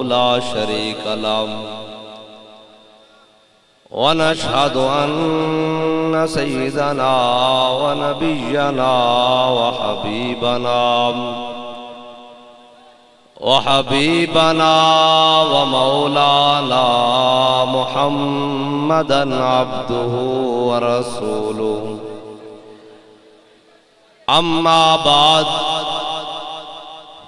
لا شريك له ونشهد أن سيدنا ونبينا وحبيبنا ومولانا محمدا عبده ورسوله أما بعد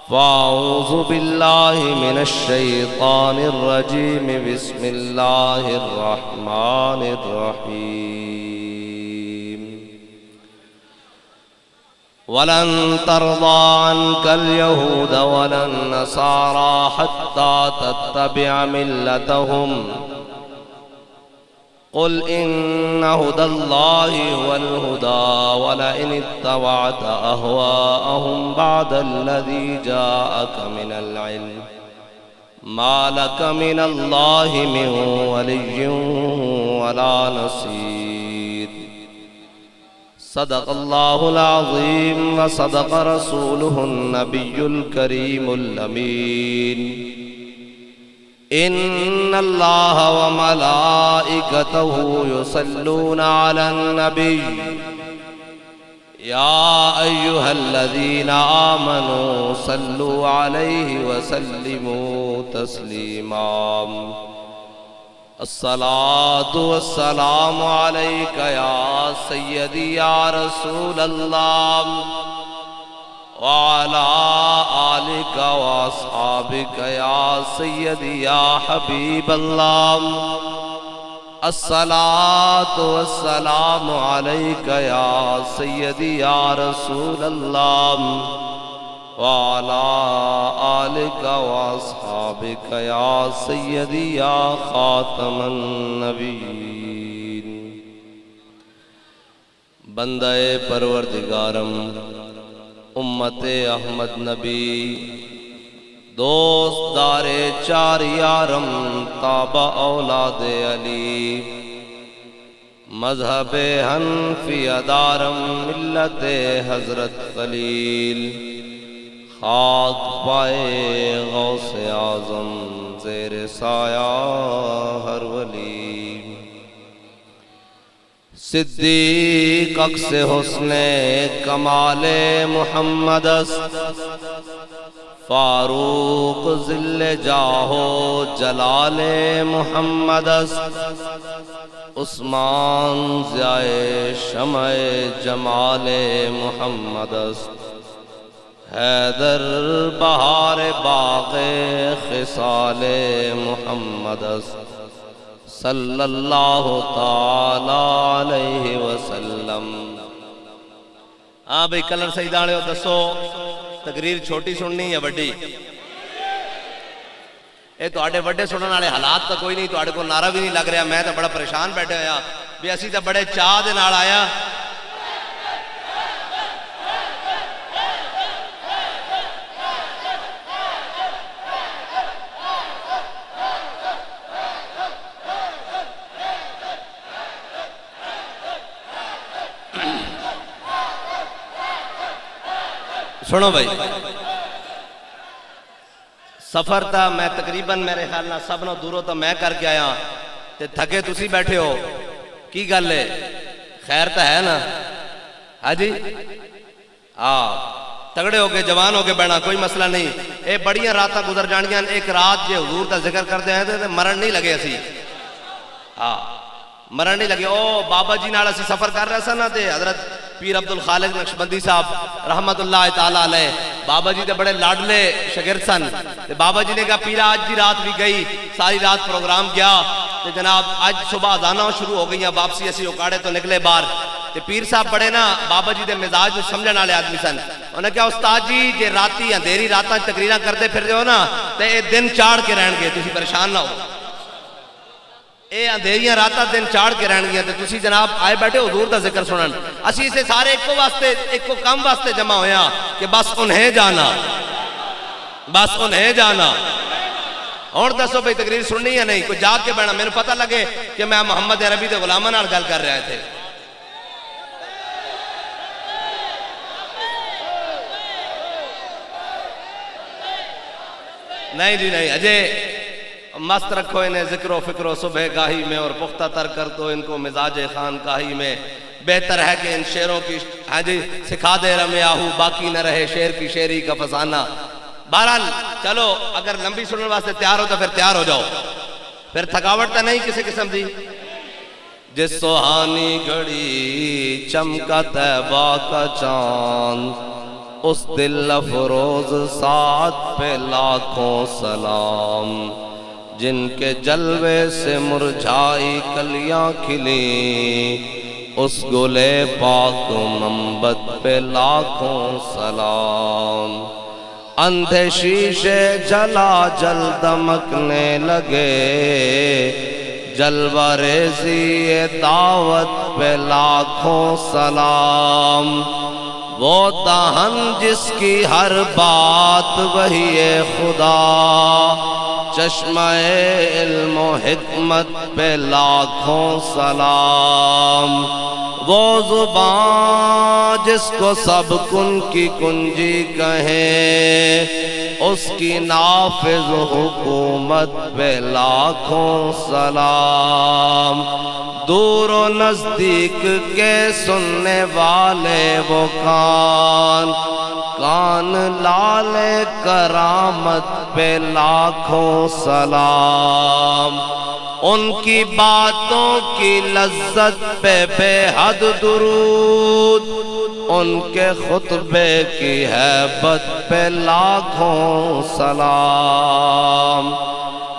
فأعوذ بالله من الشيطان الرجيم بسم الله الرحمن الرحيم ولن ترضى عنك اليهود ولا النصارى حتى تتبع ملتهم قل إن هدى الله هو الهدى ولئن اتبعت أهواءهم بعد الذي جاءك من العلم ما لك من الله من ولي ولا نصير صدق الله العظيم وصدق رسوله النبي الكريم الأمين إن الله وملائكته يصلون على النبي يا أيها الذين آمنوا صلوا عليه وسلموا تسليما الصلاة والسلام عليك يا سيدي يا رسول الله وعلى آلك وأصحابك يا سيدي يا حبيب الله الصلاة والسلام عليك يا سيدي يا رسول الله وعلى آلك وأصحابك يا سيدي يا خاتم النبيين بندہ پروردگارم امت احمد نبی دوست دار چار یارم تابع اولاد علی مذہب حنفی دارم ملت حضرت خلیل خاک پائے غوث اعظم زیر سایہ ہر ولی صدیق عکس حسن کمال محمد است فاروق ذل جاہو جلال محمد است عثمان ضیاء شمع جمال محمد است حیدر بہار باغ خصال محمد است صلی اللہ تعالی علیہ وسلم بھئی کلر صحیح دانے ہو دسو تقریر چھوٹی سننی یا بڑی اے تو آڑے بڑے سنن والے حالات تا کوئی نہیں تو آڑے کو نعرہ بھی نہیں لگ رہا میں تو بڑا پریشان بیٹھے ہویا بھی اسی تا بڑے چاہ دے نال آیا سنو بھائی سفر تا میں تقریباً میرے خیال نہ سب نہ دوروں تا میں کر کے آیا تے تھکے تسی بیٹھے ہو کی گل ہے خیر تا ہے نا ہاں جی تگڑے ہو کے جوان ہو کے بیٹھنا کوئی مسئلہ نہیں اے بڑیاں راتاں گزر جانیاں ایک رات جے حضور تا ذکر کرتے ہیں تے مرن نہیں لگے اسی مرن نہیں لگے او بابا جی نال اسی سفر کر رہے سن تے حضرت پیر عبدالخالق نقشبندی صاحب رحمت اللہ تعالیٰ علیہ بابا جی دے بڑے لاڈلے شگرد سن بابا جی نے کہا پیرا آج جی رات بھی گئی ساری رات پروگرام گیا تے جناب آج صبح آزانہ شروع ہو گئی ہیں واپسی اسی اکاڑے تو نکلے بار تے پیر صاحب بڑے نا بابا جی دے مزاج جو سمجھن والے آدمی سن انہوں نے کہا استاد جی جے راتی اندھیری راتاں تقریراں کرتے پھر ہو نا تے اے دن چاڑ کے رہن گے تسی پریشان نہ ہو اے اندھیریاں راتاں دن چاڑ کے رہن گیا تے تسی جناب آئے بیٹھے حضور دا ذکر سنن اسی سے سارے ایک کو کم واسطے جمع ہویا کہ بس انہیں جانا اور دسو بھئی تقریر سننی یا نہیں کوئی جاگ کے بیٹھنا میں نے پتہ لگے کہ میں محمد عربی دے غلامہ نال گل کر رہے تھے نہیں جی نہیں، اجے مست رکھو انہیں ذکر و فکر و صبح گاہی میں، اور پختہ تر کر دو ان کو مزاج خان کاہی میں. بہتر ہے کہ ان شعروں کی ہاں جی سکھا دے رمے آہو، باقی نہ رہے شعر کی شعری کا فسانہ. بہرحال چلو اگر لمبی سننے واسطے تیار ہو تو پھر تیار ہو جاؤ، پھر تھکاوٹ تو نہیں کسی قسم دی. جس سہانی گھڑی چمکا طیبہ کا چاند، اس دل افروز ساتھ پہ لاکھوں سلام. جن کے جلوے سے مرجھائی کلیاں کھلی، اس گلے پاک منبت پہ لاکھوں سلام. اندھے شیشے جلا جل دمکنے لگے، جلوہ ریزی دعوت پہ لاکھوں سلام. وہ دہن جس کی ہر بات وحی خدا، چشمہ علم و حکمت پہ لاکھوں سلام. وہ زبان جس کو سب کن کی کنجی کہیں، اس کی نافذ حکومت پہ لاکھوں سلام. دور و نزدیک کے سننے والے وہ کان، کان لال کرامت پہ لاکھوں سلام. ان کی باتوں کی لذت پہ بے حد درود، ان کے خطبے کی ہیبت پہ لاکھوں سلام.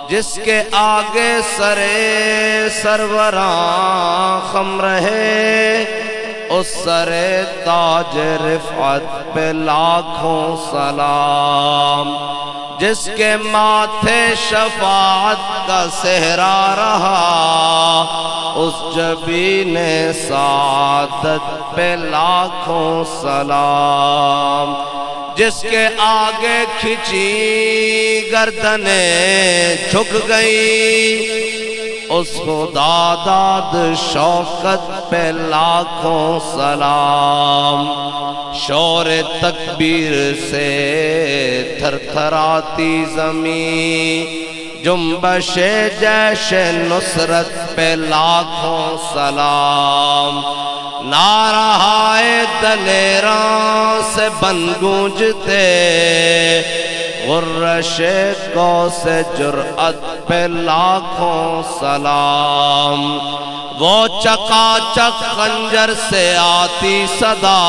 جس کے آگے سرے سروراں خم رہے، اس سرے تاج رفعت پہ لاکھوں سلام. جس کے ماتھے شفاعت کا صحرا رہا، اس جبین سعادت پہ لاکھوں سلام. جس کے آگے کھچی گردنیں جھک گئی، اس خدا داد شوکت پہ لاکھوں سلام. شور تکبیر سے تھر تھراتی زمین، جنبش جیش نصرت پہ لاکھوں سلام. نعرہائے دلیراں سے بن گونجتے، غرش کو سے جرأت پہ لاکھوں سلام. وہ چکا چک خنجر سے آتی صدا،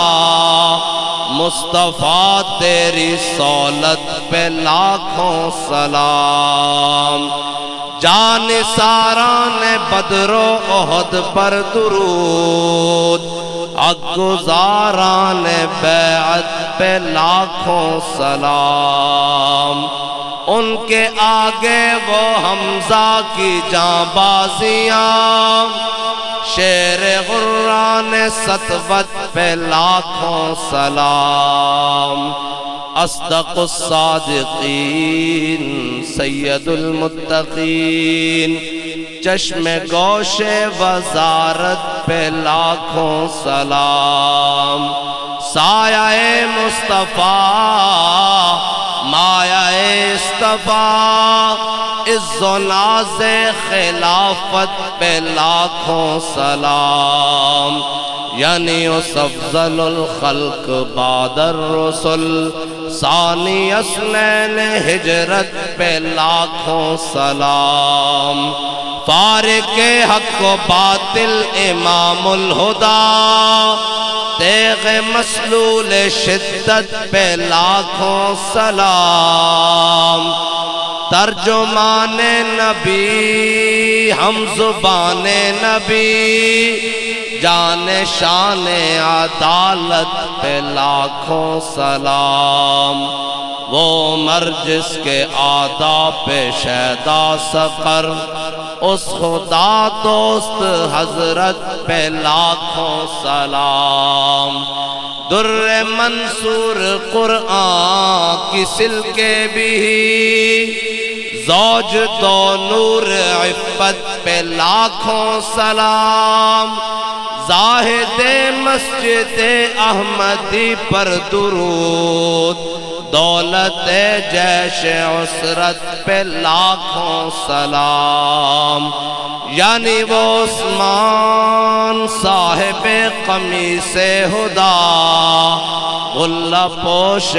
مصطفیٰ تیری سولت پہ لاکھوں سلام. جان ساران بدر و احد پر درود، گزاران بیعت پہ لاکھوں سلام. ان کے آگے وہ حمزہ کی جاں بازیاں، شیر غران سطوت پہ لاکھوں سلام. اصدق الصادقین سید المتقین، چشم گوش وزارت پہ لاکھوں سلام. سایہ مصطفیٰ مایہ اصطفیٰ، عز و ناز خلافت پہ لاکھوں سلام. یعنی اس افضل الخلق بعد الرسل، ثانی اثنین ہجرت پہ لاکھوں سلام. فارق حق و باطل امام الہدا، تیغ مسلول شدت پہ لاکھوں سلام. ترجمان نبی ہم زبان نبی، جان شان عدالت پہ لاکھوں سلام. وہ عمر جس کے آداب پہ شیدا سفر، اس خدا دوست حضرت پہ لاکھوں سلام. در منصور قرآن کی سلکے بھی، زوج دو نور عفت پہ لاکھوں سلام. زاہد مسجد احمدی پر درود، دولت جیش عسرت پہ لاکھوں سلام، یعنی وہ عثمان صاحب قمیص ہدا، غلہ پوش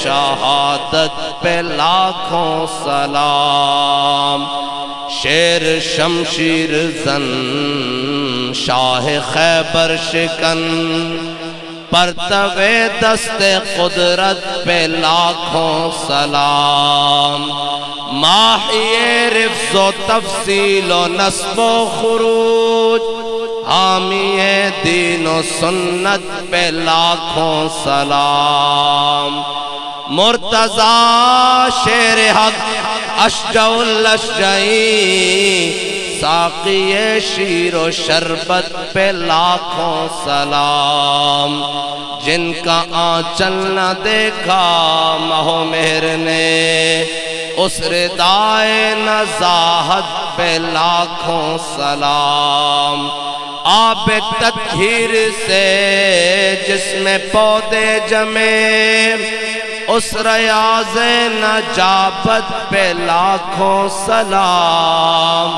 شہادت پہ لاکھوں سلام، شیر شمشیر زن شاہ خیبر شکن، پرتو دست قدرت پہ لاکھوں سلام، ماحی رفظ و تفصیل و نصب و خروج، حامی دین و سنت پہ لاکھوں سلام، مرتضی شیر حق اشجع الاشجعی، ساقی شیر و شربت پہ لاکھوں سلام، جن کا آنچل نہ دیکھا مہ و مہر نے، اس ردائے نزاہت پہ لاکھوں سلام، آب تطہیر سے جس میں پودے جمے، اس ریاض نجابت پہ لاکھوں سلام،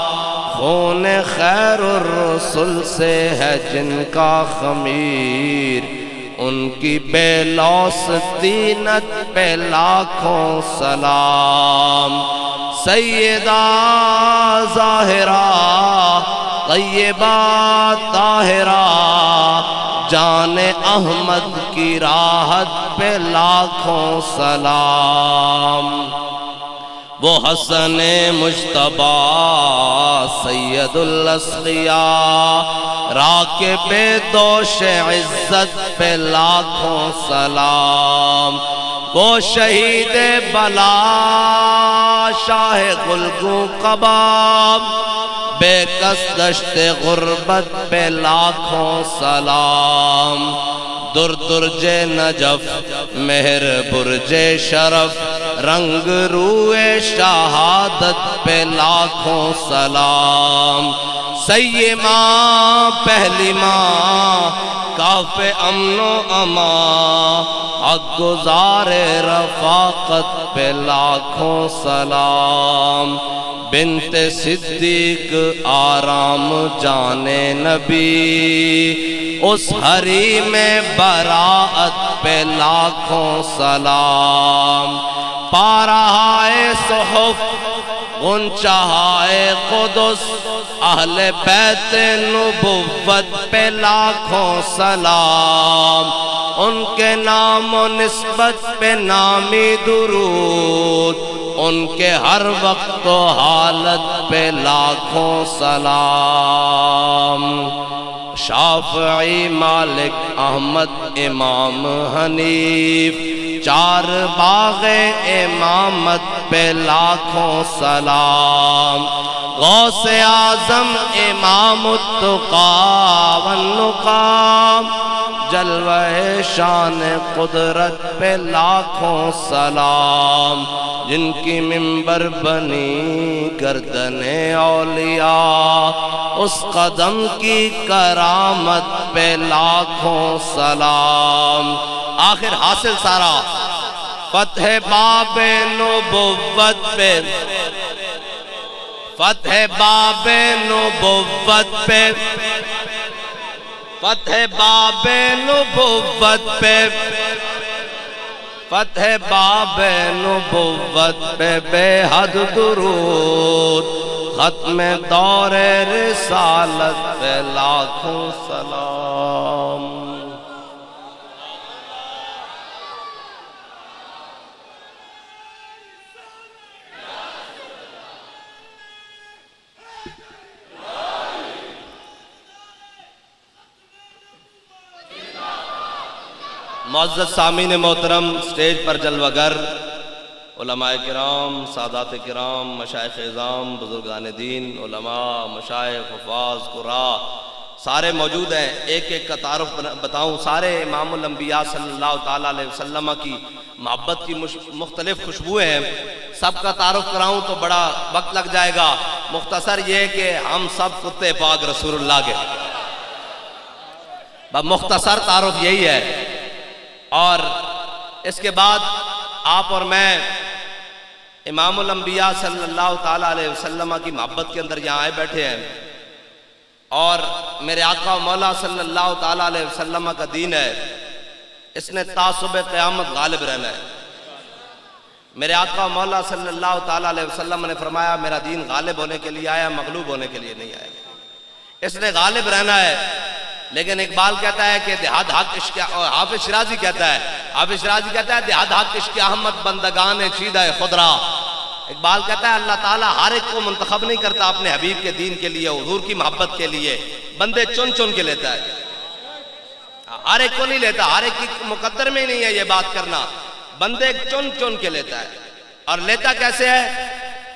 خون خیر الرسل سے ہے جن کا خمیر، ان کی بے لوث طینت پہ لاکھوں سلام، سیدہ ظاہرہ طیبہ طاہرہ، جان احمد کی راحت پہ لاکھوں سلام، وہ حسن مجتبیٰ سید الاسقیاء، راکب دوش عزت پہ لاکھوں سلام، وہ شہید بلا شاہ گلگوں کباب، بے کس دشت غربت پہ لاکھوں سلام، در درج نجف مہر برج شرف، رنگ روئے شہادت پہ لاکھوں سلام، سیماں پہلی ماں کاف امن و امان، حق گزار رفاقت پہ لاکھوں سلام، بنت صدیق آرام جان نبی، اس حریم براءت پہ لاکھوں سلام، پارہائے صحف غنچہائے قدس، اہل بیت نبوت پہ لاکھوں سلام، ان کے نام و نسبت پہ نامی درود، ان کے ہر وقت و حالت پہ لاکھوں سلام، شافعی مالک احمد امام حنیف، چار باغ امامت پہ لاکھوں سلام، غوث اعظم امام التقیٰ والنقام، جلوہ شان قدرت پہ لاکھوں سلام، جن کی منبر بنی گردن اولیاء، اس قدم کی کرامت پہ لاکھوں سلام، آخر حاصل سارا فتح باب نبوت پہ، فتح باب نبوت پہ، فتح باب نبوت پہ، فتح باب نبوت پہ بے حد درود، ختم دور رسالت پہ لاکھوں سلام۔ معزز سامعین محترم، سٹیج پر جلوہ گر علماء کرام، سادات کرام، مشائخ اعظام، بزرگان دین، علماء، مشائخ، حفاظ، قراء سارے موجود ہیں۔ ایک ایک کا تعارف بتاؤں، سارے امام الانبیاء صلی اللہ تعالیٰ علیہ وسلم کی محبت کی مختلف خوشبوئیں ہیں، سب کا تعارف کراؤں تو بڑا وقت لگ جائے گا۔ مختصر یہ کہ ہم سب کتے پاک رسول اللہ کے، مختصر تعارف یہی ہے۔ اور اس کے بعد آپ اور میں امام الانبیاء صلی اللہ تعالیٰ علیہ وسلم کی محبت کے اندر یہاں آئے بیٹھے ہیں، اور میرے آقا و مولا صلی اللہ تعالیٰ علیہ وسلم کا دین ہے، اس نے تعصب قیامت غالب رہنا ہے۔ میرے آقا و مولا صلی اللہ تعالیٰ علیہ وسلم نے فرمایا میرا دین غالب ہونے کے لیے آیا، مغلوب ہونے کے لیے نہیں آیا، اس نے غالب رہنا ہے۔ لیکن اقبال کہتا ہے کہ دہاد حق عشق، حافظ شرازی کہتا ہے دہاد حق عشق احمد بندگان چیدہ خدرا۔ اقبال کہتا ہے اللہ تعالیٰ ہر ایک کو منتخب نہیں کرتا اپنے حبیب کے دین کے لیے، حضور کی محبت کے لیے، بندے چن چن کے لیتا ہے، ہر ایک کو نہیں لیتا، ہر ایک کی مقدر میں نہیں ہے یہ بات کرنا، بندے چن چن کے لیتا ہے۔ اور لیتا کیسے ہے؟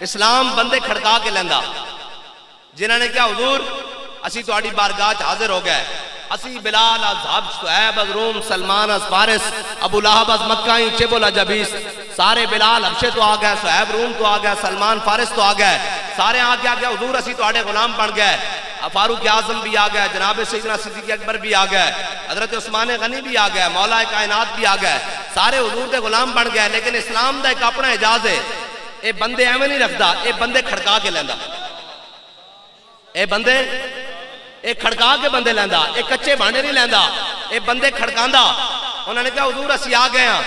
اسلام بندے کھڑکا کے لیندہ، جنہوں نے کیا حضور اسی تہاڈی بارگاہ حاضر ہو گئے، اسی بلال از حبش، صہیب از روم، سلمان از فارس، ابو لہب از مکہ، چب العجبیس، سارے بلال حبشے تو آ گئے، صہیب روم تو آ گئے، سلمان فارس تو آ گئے، سارے آ گیا حضور اسی تہاڈے غلام بن گئے، فاروق اعظم بھی آ گئے، جناب سیدنا صدیق اکبر بھی آ گئے، حضرت عثمان غنی بھی آ گئے، مولا کائنات بھی آ گئے، سارے حضور دے غلام بن گئے۔ لیکن اسلام دا ایک اپنا اعجاز ہے، اے بندے ایویں نہیں رکھدا، اے بندے کھڑکا کے لیندا، اے بندے اے کھڑکا کے بندے لیندا، اے کچے بانڈے نہیں لیندا، اے بندے کھڑکاندا۔ انہوں نے کہا حضور اسی آ گئے ہیں،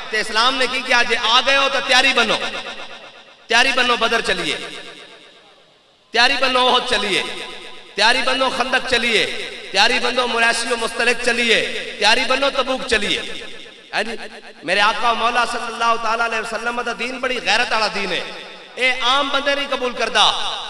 تے اسلام نے کی کیا جے آ گئے ہو تو تیاری بنو، تیاری بنو بدر چلیے، تیاری بنو احد چلیے، تیاری بنو خندق چلیے، تیاری بنو مریسی و مستلق چلیے، تیاری بنو تبوک چلیے۔ میرے آقا و مولا صلی اللہ تعالیٰ علیہ وسلم دا دین بڑی غیرت والا دین ہے، اے عام بندے نہیں قبول کردا،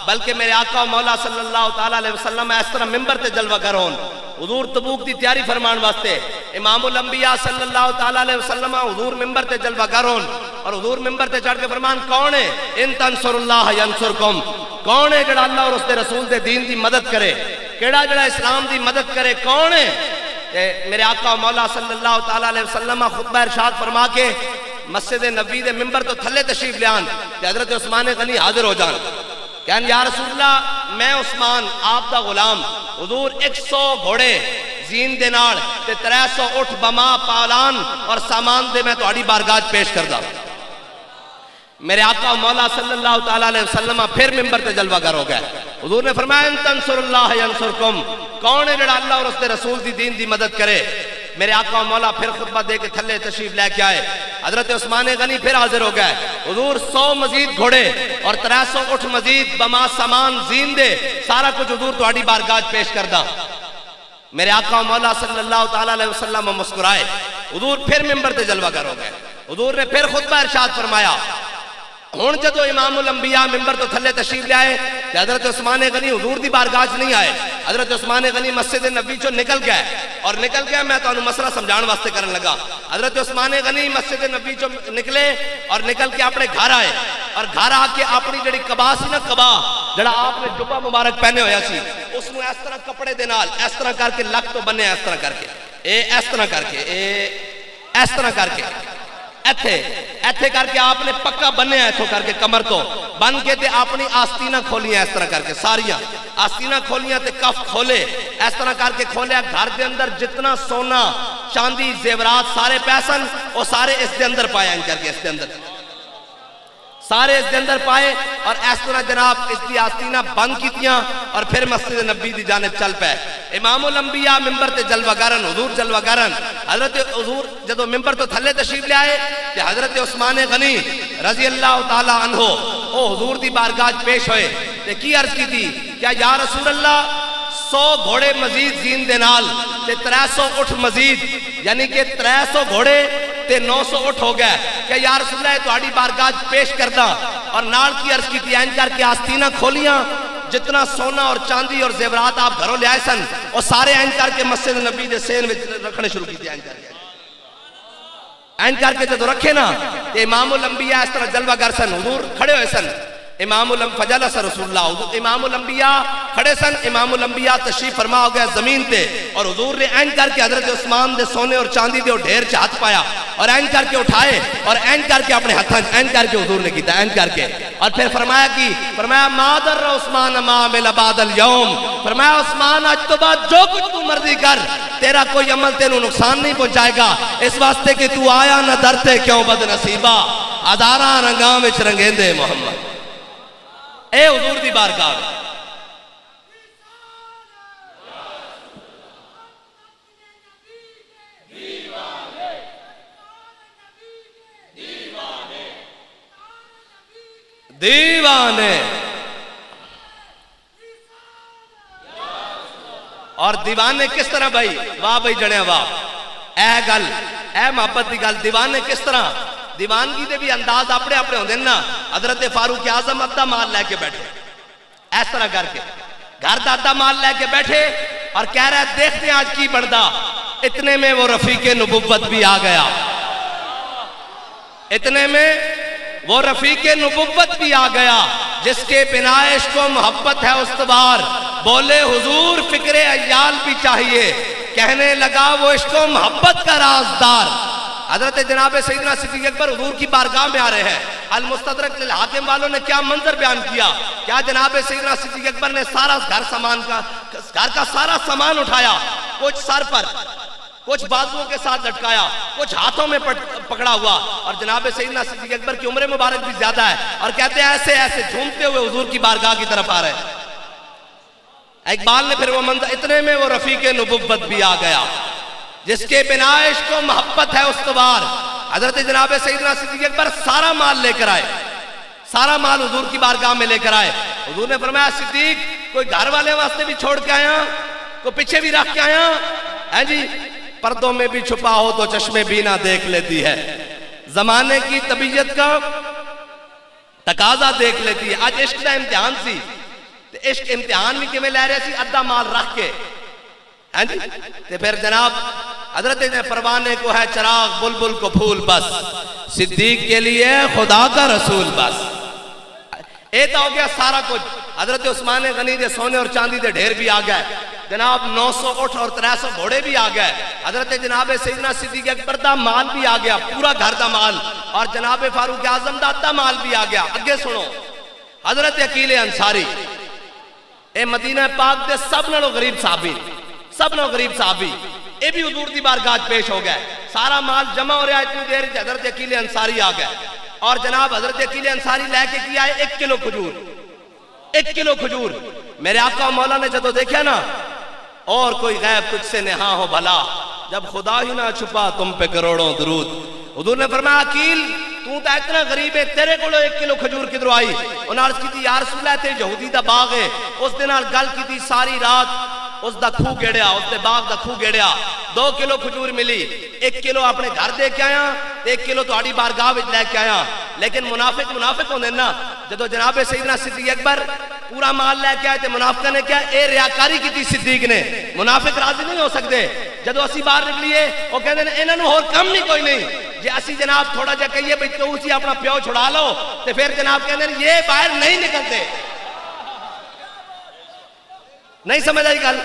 بلکہ میرے آقا و مولا صلی اللہ تعالیٰ علیہ وسلم اس طرح ممبر تے جلوہ گر ہون، حضور تبوک دی تیاری فرمان واسطے، امام الانبیاء صلی اللہ تعالیٰ علیہ وسلم حضور ممبر تے جلوہ گر ہون، اور حضور ممبر تے چڑھ کے فرمان کون ہے؟ ان تنصر اللہ ینصرکم، کون ہے جڑا اللہ اور اس دے رسول دے دین دی مدد کرے، کیڑا جڑا اسلام دی مدد کرے، کون ہے؟ میرے آقا و مولا صلی اللہ تعالیٰ علیہ وسلم خطبہ ارشاد فرما کے مسجد نبی دے ممبر تو تھلے تشریف لیان کہ حضرت عثمان غنی حاضر ہو جان، کہن یا رسول اللہ میں عثمان آپ دا غلام، حضور 100 گھوڑے زین دے نال تے 300 اٹھ بما پالان اور سامان دے میں تہاڈی بارگاہ پیش کردا۔ میرے آقا و مولا صلی اللہ تعالیٰ علیہ وسلم پھر ممبر تے جلوہ گر ہو گئے، حضور نے فرمایا ان تنصر اللہ ینصرکم، کون ہے جڑا اللہ اور اس دے رسول دی دین دی مدد کرے۔ میرے آقا و مولا پھر خطبہ دے کے تھلے تشریف لے کے آئے، حضرت عثمان غنی پھر حاضر ہو گئے، حضور 100 مزید گھوڑے اور 300 اٹھ مزید بما سامان زین دے، سارا کچھ حضور تہاڈی بارگاہ پیش کردہ۔ میرے آقا و مولا صلی اللہ تعالیٰ علیہ وسلم مسکرائے، حضور پھر ممبر تے جلوہ گر ہو گئے، حضور نے پھر خطبہ ارشاد فرمایا۔ ہن جدو امام الانبیاء ممبر تو تھلے تشریف لے آئے کہ حضرت عثمان غنی حضور دی بارگاہ نہیں آئے، حضرت عثمان غنی مسجد نبی چو نکل گئے، اور نکل گئے میں تو مسئلہ سمجھان واسطے کرن لگا۔ حضرت عثمان غنی مسجد نبی چو نکلے اور نکل کے اپنے گھر آئے، اور گھر آ کے اپنی جڑی قبا سی نا، قبا جڑا آپ نے جبہ مبارک پہنے ہویا سی، اس نو اس طرح کپڑے دے نال اس طرح کر کے لک تو بننے، اس طرح کر کے اس طرح کر کے اس طرح کر کے ایتھے کر کے آپ نے پکا بننے ایتھوں کر کے کمر تو بن کے تے اپنی آستینہ کھولیاں اس طرح کر کے، ساریاں آستینہ کھولیاں تے کف کھولے، اس طرح کر کے کھولیا۔ گھر دے اندر جتنا سونا چاندی زیورات سارے پیسن وہ سارے اس دے اندر پائے، ان کر کے اس دے اندر سارے اس دے اندر پائے، اور اس طرح جناب اس دی آستینہ بند کیتیاں، اور پھر مسجد نبی دی جانب چل پے۔ امام الانبیاء ممبر تے جلوہ گرن، حضور جلوہ گرن، حضرت حضور جدو ممبر تو تھلے تشریف لے آئے کہ حضرت عثمان غنی رضی اللہ تعالی عنہ او حضور دی بارگاہ پیش ہوئے تے کی عرض کی تھی، کیا یا رسول اللہ 100 گھوڑے مزید زین دے نال تے 300 اٹھ مزید، یعنی کہ 300 گھوڑے تے 900 اٹھ ہو گئے، کہ یا رسول اللہ تہاڈی بارگاہ پیش کردہ، اور نال کی عرض کی تھی این کر کے آستینہ کھولیاں، جتنا سونا اور چاندی اور زیورات آپ گھروں لے آئے سن اور سارے این کر کے مسجد نبی دے سین وچ رکھنے شروع کی تھی، این کر کے جدو رکھے نا تے امام الانبیاء اس طرح جلوہ گر سن، حضور کھڑے ہوئے سن، امام فجلس رسول اللہ، امام الانبیاء کھڑے سن، امام الانبیاء تشریف فرما ہو گیا زمین تے، اور حضور نے این کر کے حضرت عثمان دے سونے اور چاندی دے اور ڈھیر چ ہاتھ پایا، اور این کر کے اٹھائے اور این کر کے اپنے ہاتھ این کر کے حضور نے کیتا این کر کے اور پھر فرمایا مادر عثمان ما عمل بعد اليوم، فرمایا عثمان آج تو بعد جو کچھ تو مرضی کر تیرا کوئی عمل تینوں نقصان نہیں پہنچائے گا، اس واسطے کہ تو آیا نہ درتے کیوں بد نصیبہ ہزاراں رنگاں وچ رنگیندے محمد۔ اے حضور دی بارگاہ دیوانے اور دیوانے کس طرح بھائی، واہ بھائی جڑے واہ، اے گل اے محبت دی گل، دیوانے کس طرح، دیوانگی دے بھی انداز اپنے اپنے ہوندے نا۔ حضرت فاروق اعظم ادھا مال لے کے بیٹھے اس طرح کر کے گھر دا ادھا مال لے کے بیٹھے اور کہہ رہے دیکھتے ہیں آج کی بڑھدا، اتنے میں وہ رفیق نبوت بھی آ گیا، اتنے میں وہ رفیق نبوت بھی آ گیا جس کے بنا عشق و محبت ہے استوار، بولے حضور فکر عیال بھی چاہیے، کہنے لگا وہ عشق و محبت کا رازدار۔ حضرت جناب سیدنا صدیق اکبر حضور کی بارگاہ میں آ رہے ہیں، المستدرک للحاکم والوں نے کیا منظر بیان کیا، کیا جناب سیدنا صدیق اکبر نے سارا گھر کا سارا سامان اٹھایا، کچھ سر پر کچھ بازوؤں کے ساتھ لٹکایا، کچھ ہاتھوں میں پکڑا ہوا، اور جناب سیدنا صدیق اکبر کی عمر مبارک بھی زیادہ ہے اور کہتے ہیں ایسے ایسے جھومتے ہوئے حضور کی بارگاہ کی طرف آ رہے ہیں۔ اقبال نے پھر وہ منظر، اتنے میں وہ رفیق نبوت بھی آ گیا جس کے بنا عشق و محبت ہے استوار۔ حضرت جناب سیدنا صدیق اکبر سارا مال لے کر آئے، سارا مال حضور کی بارگاہ میں لے کر آئے۔ حضور نے فرمایا صدیق کوئی گھر والے واسطے بھی چھوڑ کے آیا، کوئی پیچھے بھی رکھ کے آیا ہے جی، پردوں میں بھی چھپا ہو تو چشمے بینا دیکھ لیتی ہے، زمانے کی طبیعت کا تقاضا دیکھ لیتی ہے۔ آج عشق کا امتحان سی، عشق امتحان بھی کیویں لے رہے سی، ادھا مال رکھ کے ہیں جی، تے پھر جناب حضرت نے پروانے کو ہے چراغ بلبل کو پھول بس، صدیق کے لیے خدا کا رسول بس۔ ایتا ہو گیا سارا کچھ۔ حضرت عثمان غنی دے سونے اور چاندی دے ڈھیر بھی آ گئے، جناب 900 اٹھ اور 300 گھوڑے بھی آ گئے، حضرت جناب سیدنا صدیق اکبر دا مال بھی آ گیا، پورا گھر دا مال، اور جناب فاروق اعظم دا مال بھی آ گیا۔ اگے سنو، حضرت عقیل انصاری اے مدینہ پاک دے سب نالوں غریب صحابی، سب نالوں غریب صحابی، اے بھی حضور دی بارگاہ پیش ہو گئے، سارا مال جمع ہو رہا ہے، اتنی دیر حضرت عقیل انصاری آ گئے، اور جناب حضرت عقیل انصاری لے کے کیا ہے 1 کلو کھجور، 1 کلو کھجور۔ میرے آقا مولا نے جدو دیکھا نا، اور کوئی غیب تجھ سے نہاں ہو بھلا، جب خدا ہی نہ چھپا تم پہ کروڑوں درود۔ حضور نے فرمایا عقیل تو تا اتنا غریب ہے، تیرے کو 1 کلو کھجور کدھروں آئی؟ انہاں عرض کی تھی یا رسول اللہ تے یہودی دا باغ ہے، اس دن گل کی تھی ساری رات، اس دا کھو گیڑیا، اس دے باغ دا کھو گیڑیا، 2 کلو کھجور ملی، 1 کلو اپنے گھر دے کے آیا، 1 کلو تہاڈی بارگاہ وچ لے کے آیا۔ لیکن منافق ہوندے نا، جدو جناب سیدنا صدیق اکبر پورا مال لے کے آئے تے منافقہ نے کیا اے ریاکاری کی تھی صدیق نے، منافق راضی نہیں ہو سکتے۔ جدو اسی باہر نکلیے وہ کہندے نے انہاں نوں ہور کم نہیں کوئی نہیں، جے اسی جناب تھوڑا جا کہیے بھئی تو اسی اپنا پیو چھڑا لو تے پھر جناب کہندے نے یہ باہر نہیں نکلتے۔ نہیں سمجھ آئی گل؟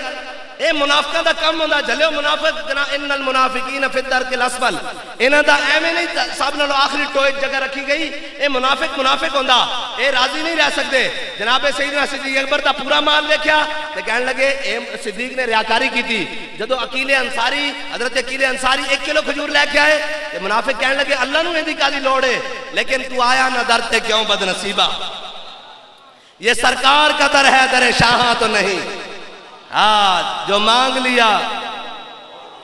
اے منافقہ دا کم ہوندا، جھلیو منافق جنا ان المنافقین فی الدرک الاسفل، انہاں دا ایویں نہیں سب نالوں آخری ٹوئے جگہ رکھی گئی، اے منافق ہوندا، اے راضی نہیں رہ سکتے۔ جناب سیدنا صدیق اکبر دا پورا مال دیکھا تے کہنے لگے اے صدیق نے ریاکاری کی تھی۔ جدو عقیل انصاری حضرت عقیل انصاری 1 کلو کھجور لے کے آئے تے منافق کہنے لگے اللہ نوں ایندی کالی لوڑ ہے، لیکن تو آیا نہ در تے کیوں بد نصیبہ، یہ سرکار کا در ہے در شاہاں تو نہیں، ہاں جو مانگ لیا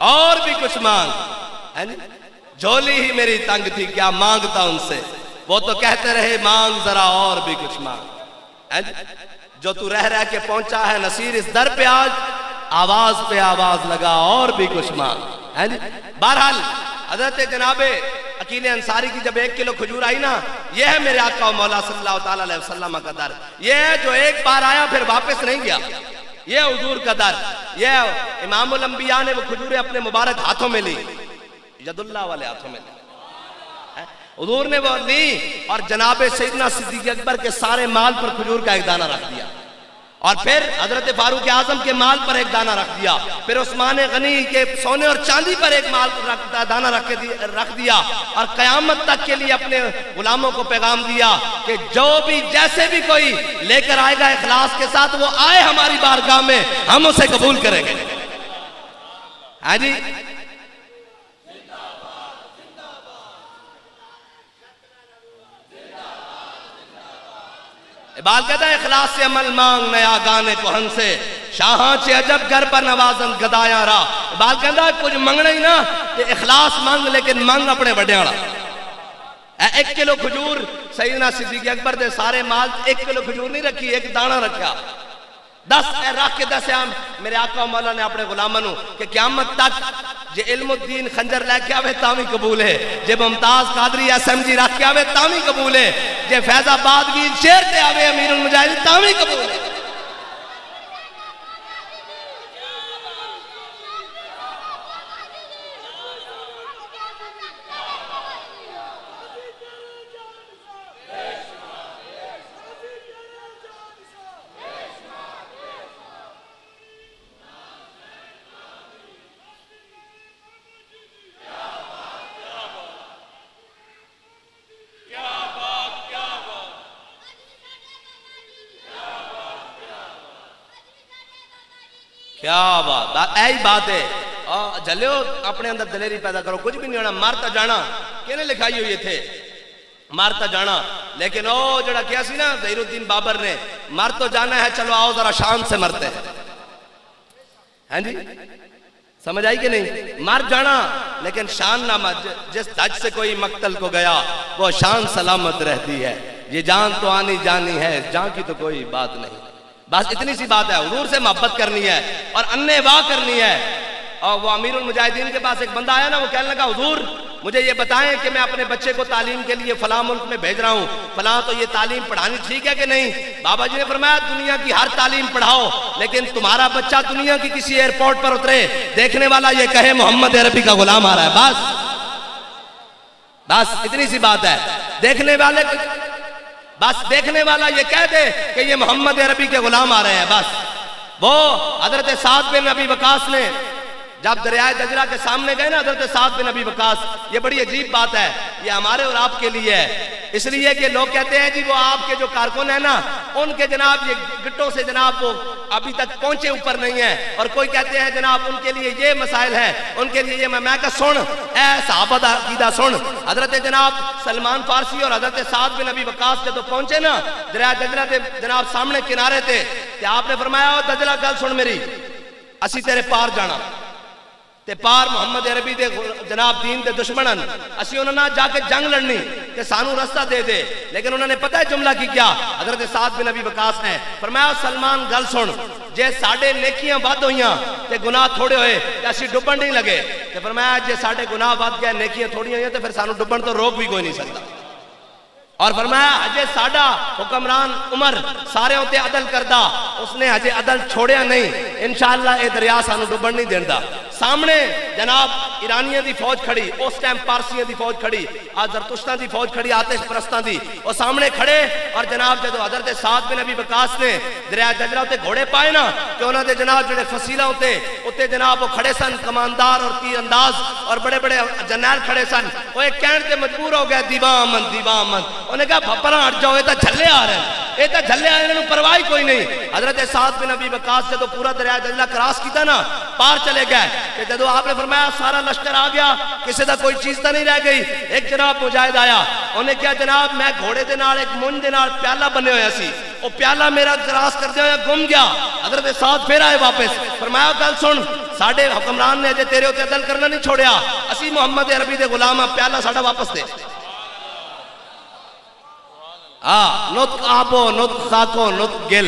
اور بھی کچھ مانگ، جھولی ہی میری تنگ تھی کیا مانگتا ان سے، وہ تو کہتے رہے مانگ ذرا اور بھی کچھ مانگ، جو تو رہ کے پہنچا ہے نصیر اس در پہ آج، آواز پہ آواز لگا اور بھی کچھ مانگ۔ بہرحال حضرت جناب عقیل انصاری کی جب 1 کلو کھجور آئی نا، یہ ہے میرے آقا و مولا صلی اللہ تعالیٰ علیہ وسلم کا در، یہ ہے جو ایک بار آیا پھر واپس نہیں گیا، یہ حضور کا در۔ یہ امام الانبیاء نے وہ کھجوریں اپنے مبارک ہاتھوں میں لی، ید اللہ والے ہاتھوں میں لی، حضور نے وہ لی اور جناب سیدنا صدیق اکبر کے سارے مال پر کھجور کا 1 دانہ رکھ دیا، اور پھر حضرت فاروق اعظم کے مال پر ایک دانہ رکھ دیا، پھر عثمان غنی کے سونے اور چاندی پر ایک دانہ رکھ دیا، اور قیامت تک کے لیے اپنے غلاموں کو پیغام دیا کہ جو بھی جیسے بھی کوئی لے کر آئے گا اخلاص کے ساتھ، وہ آئے ہماری بارگاہ میں، ہم اسے قبول کریں گے۔ ہاں جی، اقبال کہتا ہے اخلاص سے عمل مانگ نیا گانے کو ہن سے، شاہاں چے عجب گھر پر نوازن گدایا را۔ اقبال کہتا ہے کچھ منگنا ہی نا کہ اخلاص مانگ، لیکن مانگ اپنے بڑیاں۔ 1 کلو کھجور سیدنا صدیق اکبر دے سارے مال 1 کلو کھجور نہیں رکھی، ایک دانہ رکھا۔ 10 رکھ کے 10 میرے آقا و مولا نے اپنے غلامانوں کہ قیامت تک جے علم الدین خنجر لے کے آوے تاوی قبول ہے، جے ممتاز قادری SMG رکھ کے آوے تاوی قبول ہے، جے فیض آباد ویل شیر تے آوے امیر المجاہدین تاوی قبول ہے۔ کیا بات، ایہی بات ہے۔ جلیو اپنے اندر دلیری پیدا کرو، کچھ بھی نہیں ہونا، مارتا جانا کہنے لکھائی ہوئی تھے، مارتا جانا۔ لیکن او جڑا کیا سی نا ظہیر الدین بابر نے، مار تو جانا ہے، چلو آؤ ذرا شان سے مرتے ہیں۔ ہاں جی سمجھ آئی کہ نہیں؟ مار جانا لیکن شان نہ مر، جس دھج سے کوئی مقتل کو گیا وہ شان سلامت رہتی ہے، یہ جان تو آنی جانی ہے، جان کی تو کوئی بات نہیں۔ بس اتنی سی بات ہے، حضور سے محبت کرنی ہے اور انے واہ کرنی ہے۔ اور وہ امیر المجاہدین کے پاس ایک بندہ آیا نا، وہ کہنے لگا حضور مجھے یہ بتائیں کہ میں اپنے بچے کو تعلیم کے لیے فلاں ملک میں بھیج رہا ہوں، فلاں تو یہ تعلیم پڑھانی ٹھیک ہے کہ نہیں؟ بابا جی نے فرمایا دنیا کی ہر تعلیم پڑھاؤ، لیکن تمہارا بچہ دنیا کی کسی ایئرپورٹ پر اترے، دیکھنے والا یہ کہے محمد عربی کا غلام آ رہا ہے، بس اتنی سی بات ہے۔ دیکھنے والا یہ کہہ دے کہ یہ محمد عربی کے غلام آ رہے ہیں، بس۔ وہ حضرت سعد بن ابی وقاص نے جب دریائے دجلہ کے سامنے گئے نا، حضرت سعد بن ابی وقاص، یہ بڑی عجیب بات ہے، یہ ہمارے اور آپ کے لیے ہے، اس لیے کہ لوگ کہتے ہیں جی وہ آپ کے جو کارکن ہیں نا، ان کے جناب یہ گٹوں سے جناب وہ ابھی تک پہنچے اوپر نہیں ہیں، اور کوئی کہتے ہیں جناب ان کے لیے یہ مسائل ہیں، ان کے لیے یہ میں کہا سن اے صحابہ دا عقیدہ سن۔ حضرت جناب سلمان فارسی اور حضرت سعد بن ابی وقاص جب پہنچے نا دریائے دجلہ کے جناب سامنے کنارے تھے، کہ آپ نے فرمایا دجلہ گل سن میری، اسی تیرے پار جانا تے پار محمد عربی دے جناب دین دے دشمنن، اسی انہوں نے جا کے جنگ لڑنی کہ سانو رستہ دے دے، لیکن انہوں نے پتہ ہے جملہ کی کیا؟ حضرت سعد بن ابی وقاص نے فرمایا سلمان گل سن، جے ساڑھے نیکیاں بد ہوئیاں تے گناہ تھوڑے ہوئے تے اسی ڈبن نہیں لگے، تے فرمایا جے ساڑھے گناہ بد گئے نیکیاں تھوڑی ہوئیاں تے پھر سانو ڈبن تو روک بھی کوئی نہیں سکتا۔ اور فرمایا حجے ساڑھا حکمران عمر سارے ہوتے عدل کردہ، اس نے حجے عدل چھوڑیا نہیں، انشاءاللہ اے دریا سانو ڈبن نہیں دیندہ۔ سامنے جناب ایرانیاں دی فوج کھڑی، اس ٹائم پارسیاں دی فوج کھڑی، آج زرتشتاں دی فوج کھڑی، آتش پرستاں دی، وہ سامنے کھڑے، اور جناب جدو حضرت سعد بن ابی وقاص نے دریائے دجلہ ہوتے گھوڑے پائے نا، کہ انہوں نے جناب جڑے فصیلہ ہوتے جناب وہ کھڑے سن کماندار اور تیر انداز اور بڑے بڑے جنرل کھڑے سن، وہ ایک کہنے تے مجبور ہو گیا دیوان من دیوان من، انہوں نے کہا بھپرا ہٹ جاؤ، یہ تا جھلے آ رہے ہیں، یہ تا جھلے آ رہے ہیں، پرواہی کوئی نہیں۔ حضرت سعد بن ابی وقاص جدو پورا دریائے دجلہ کراس کیتا نا، پار چلے گئے، کہ جدو آپ نے فرمایا سارا لشکر آ گیا، کسی دا کوئی چیز تا نہیں رہ گئی، ایک جناب مجاہد آیا، انہیں کیا جناب میں گھوڑے دے نال ایک منج دے نال پیالہ بنے ہویا سی، وہ پیالہ میرا کراس کر دیا ہویا گم گیا۔ حضرت سعد پھر آئے واپس، فرمایا گل سن ساڑھے حکمران نے اجے تیرے ہوتے عدل کرنا نہیں چھوڑیا، اسی محمد عربی دے غلام ہیں، پیالہ ساڑھا واپس دے۔ نطق آبو نطق خاکو نطق گل۔